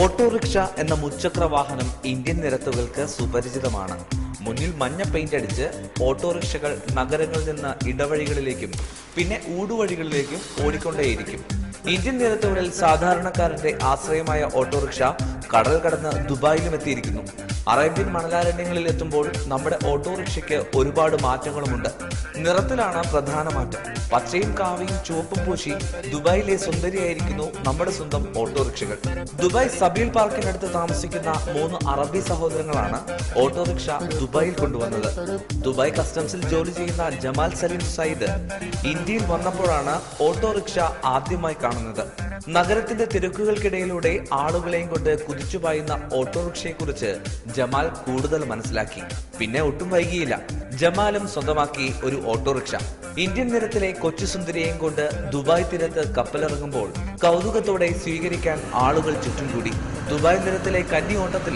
Autorickshaw എന്ന മുച്ചക്ര വാഹനം Indian നിരത്തുകൾക്ക് സുപരിചിതമാണ്. മുന്നിൽ മഞ്ഞ പെയിന്റ് അടിച്ച് ഓട്ടോറിക്ഷകൾ നഗരങ്ങളിൽ നിന്ന് ഇടവഴികളിലേക്കും പിന്നെ ഊടുവഴികളിലേക്കും ഓടിക്കൊണ്ടേയിരിക്കും. ഇന്ത്യൻ നിരത്തുകളിൽ സാധാരണക്കാരന്റെ ആശ്രയമായ ഓട്ടോറിക്ഷ കടൽ കടന്ന് ദുബായിലും എത്തിയിരിക്കുന്നു. അറേബ്യൻ മണലാരണ്യങ്ങളിൽ എത്തുമ്പോൾ നമ്മുടെ ഓട്ടോറിക്ഷയ്ക്ക് ഒരുപാട് മാറ്റങ്ങളുമുണ്ട്. നിറത്തിലാണ് പ്രധാന മാറ്റം. പച്ചയും കാവിയും ചുവപ്പും പൂശി ദുബായിലെ സുന്ദരിയായിരിക്കുന്നു നമ്മുടെ സ്വന്തം ഓട്ടോറിക്ഷകൾ. ദുബായ് സബീൽ പാർക്കിനടുത്ത് താമസിക്കുന്ന 3 അറബി സഹോദരങ്ങളാണ് ഓട്ടോറിക്ഷ ദുബായിൽ കൊണ്ടുവന്നത്. ദുബായ് കസ്റ്റംസിൽ ജോലി ചെയ്യുന്ന ജമാൽ സലീം സയ്യിദ് ഇന്ത്യയിൽ വന്നപ്പോഴാണ് ഓട്ടോറിക്ഷ ആദ്യമായി കാണുന്നത്. നഗരത്തിന്റെ തിരക്കുകൾക്കിടയിലൂടെ ആളുകളെയും കൊണ്ട് കുതിച്ചുപായുന്ന ഓട്ടോറിക്ഷയെ കുറിച്ച് ജമാൽ കൂടുതൽ മനസ്സിലാക്കി. പിന്നെ ഒട്ടും വൈകിയില്ല, ജമാലും സ്വന്തമാക്കി ഒരു ഓട്ടോറിക്ഷ. ഇന്ത്യൻ നിരത്തിലെ കൊച്ചു സുന്ദരിയെയും കൊണ്ട് ദുബായ് തീരത്ത് കപ്പലിറങ്ങുമ്പോൾ കൗതുകത്തോടെ സ്വീകരിക്കാൻ ആളുകൾ ചുറ്റും കൂടി. ദുബായ് നിരത്തിലെ കന്നി ഓട്ടത്തിൽ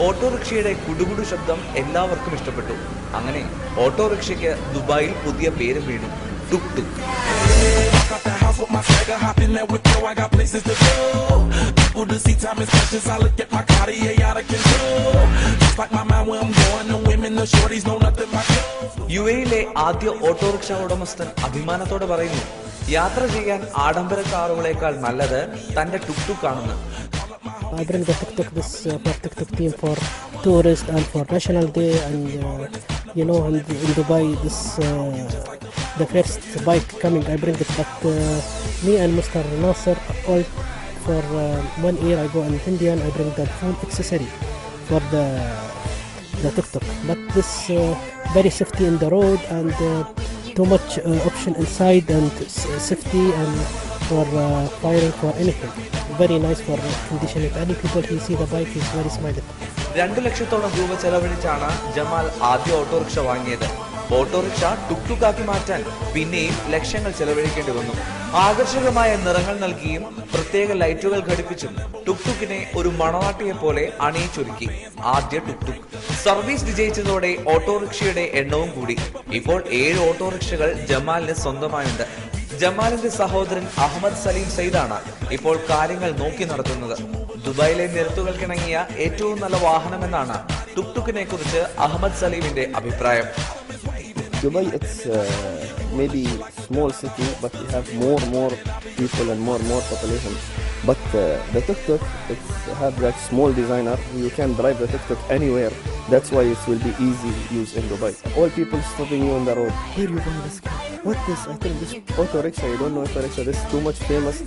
ഓട്ടോറിക്ഷയുടെ കുടുകുടു ശബ്ദം എല്ലാവർക്കും ഇഷ്ടപ്പെട്ടു. അങ്ങനെ ഓട്ടോറിക്ഷയ്ക്ക് ദുബായിൽ പുതിയ പേരും വീണു, ടുക് ടുക്. യുഎയിലെ ആദ്യ ഓട്ടോറിക്ഷ ഉടമസ്ഥൻ അഭിമാനത്തോടെ പറയുന്നു, യാത്ര ചെയ്യാൻ ആഡംബര കാറുകളേക്കാൾ നല്ലത് തന്റെ ടുക് ടുക് ആണെന്ന്. I bring the tuk-tuk this for tuk-tuk team for tourists and for National Day and in Dubai this the first bike coming I bring it, but me and Mr. Nasser all for 1 year I go in India and I bring the full accessory for the tuk-tuk, but this very safety in the road and too much option inside and safety and for firing for anything. Very nice for conditioning. Any people who see the bike is very smiling. 2 ലക്ഷത്തോളം രൂപ ചെലവഴിച്ചാണ് Jamal ആദ്യ autorickshaw വാങ്ങിയത്. Autorickshaw tuk tuk ആക്കി മാറ്റാൻ പിന്നെയും ലക്ഷങ്ങൾ ചെലവഴിക്കേണ്ടി വന്നു. ആകർഷകമായ നിറങ്ങൾ നൽകിയും പ്രത്യേക ലൈറ്റുകൾ ഘടിപ്പിച്ചും ടുക് ടുക്കിനെ ഒരു മണവാട്ടിയെ പോലെ അണിയിച്ചൊരുക്കി ആദ്യ ടുക് ടുക്. സർവീസ് വിജയിച്ചതോടെ ഓട്ടോറിക്ഷയുടെ എണ്ണവും കൂടി. ഇപ്പോൾ 7 ഓട്ടോറിക്ഷകൾ ജമാലിന് സ്വന്തമായുണ്ട്. ജമാലിന്റെ സഹോദരൻ അഹമ്മദ് സലീം സയ്യിദാണ് ഇപ്പോൾ കാര്യങ്ങൾ നോക്കി നടത്തുന്നത്. ദുബായിലെ നിരത്തുകൾക്കിണങ്ങിയ ഏറ്റവും നല്ല വാഹനമെന്നാണ് ടുക് ടുക്കിനെ കുറിച്ച് അഹമ്മദ് സലീമിന്റെ അഭിപ്രായം. Dubai, it's maybe small city, but we have more people and more population. But the tuk-tuk, it's have that small designer. You can drive the tuk-tuk anywhere. That's why it will be easy use in Dubai. All people stopping you on the road. Here you buy this car. What this? I think this auto rickshaw. You don't know auto rickshaw. This is too much famous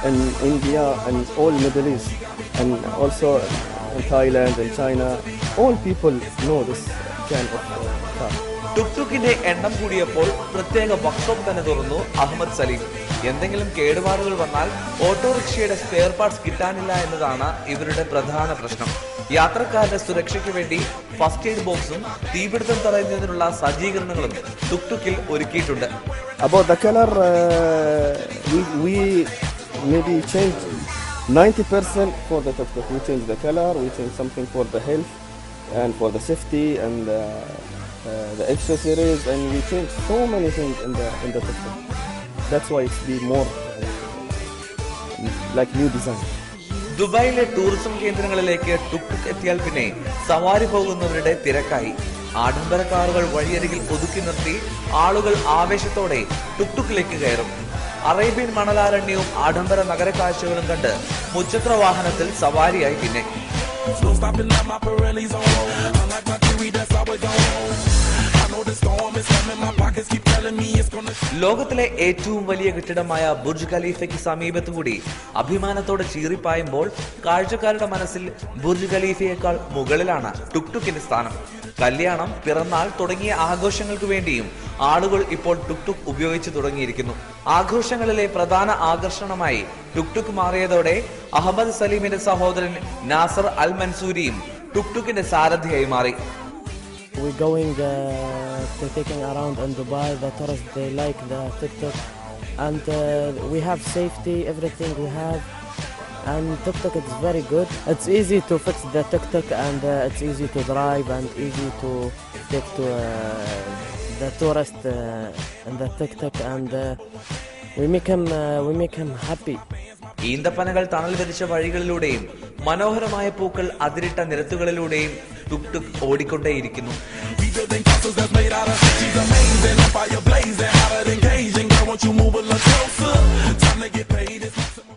in India and all Middle East, and also in Thailand and China. All people know this kind of car. Tuk ടുക്കിന്റെ എണ്ണം കൂടിയപ്പോൾ പ്രത്യേക workshop തന്നെ തുറന്നു അഹമ്മദ് സലീം. എന്തെങ്കിലും കേടുപാടുകൾ വന്നാൽ ഓട്ടോറിക്ഷയുടെ spare parts കിട്ടാനില്ല എന്നതാണ് ഇവരുടെ പ്രധാന പ്രശ്നം. യാത്രക്കാരുടെ സുരക്ഷയ്ക്ക് വേണ്ടി ഫസ്റ്റ് എയ്ഡ് ബോക്സും തീപിടുത്തം തടയുന്നതിനുള്ള സജ്ജീകരണങ്ങളും ടുക് ടുക്കിൽ ഒരുക്കിയിട്ടുണ്ട്. About the color, we maybe change 90% for the tuk-tuk. We change the color, we change something for the health and for the safety and the accessories, and we change so many things in the tuk-tuk. That's why it's be more like new design. ദുബായിലെ tourism കേന്ദ്രങ്ങളിലേക്ക് tuk tuk എത്തിയാൽ പിന്നെ സവാരി പോകുന്നവരുടെ തിരക്കായി. ആഡംബര കാറുകൾ വഴിയരികിൽ ഒതുക്കി നിർത്തി ആളുകൾ ആവേശത്തോടെ ടുക് ടുക്കിലേക്ക് കയറും. അറേബ്യൻ മണലാരണ്യവും ആഡംബര നഗര കാഴ്ചകളും കണ്ട് മുച്ചക്ര വാഹനത്തിൽ സവാരിയായി പിന്നെ. ലോകത്തിലെ ഏറ്റവും വലിയ കെട്ടിടമായ ബുർജ് ഖലീഫയ്ക്ക് സമീപത്തു കൂടി അഭിമാനത്തോടെ ചീറിപ്പായുമ്പോൾ കാഴ്ചക്കാരുടെ മനസ്സിൽ ബുർജ് ഖലീഫയേക്കാൾ മുകളിലാണ് ടുക് ടുക്കിന്റെ സ്ഥാനം. കല്യാണം, പിറന്നാൾ തുടങ്ങിയ ആഘോഷങ്ങൾക്ക് വേണ്ടിയും ആളുകൾ ഇപ്പോൾ ടുക് ടുക് ഉപയോഗിച്ചു തുടങ്ങിയിരിക്കുന്നു. ആഘോഷങ്ങളിലെ പ്രധാന ആകർഷണമായി ടുക് ടുക് മാറിയതോടെ അഹമ്മദ് സലീമിന്റെ സഹോദരൻ നാസർ അൽ മൻസൂരിയും ടുക് ടുക്കിന്റെ സാരഥിയായി മാറി. We're going taking around in Dubai. The tourists they like the tuk-tuk and we have safety, everything we have. And tuk-tuk is very good. It's easy to fix the tuk-tuk, and it's easy to drive and easy to take to the tourist in the tuk-tuk, and we make him happy. ഈന്തപ്പനകൾ തണൽ വിരിച്ച വഴികളിലൂടെയും മനോഹരമായ പൂക്കൾ അതിരിട്ട നിരത്തുകളിലൂടെയും tuk tuk ഓടിക്കൊണ്ടേയിരിക്കുന്നു. We building castles that's made out of she's amazing, fire blazing, hotter than Cajun. Girl, won't you move a little closer? Time to get paid. It's maximum.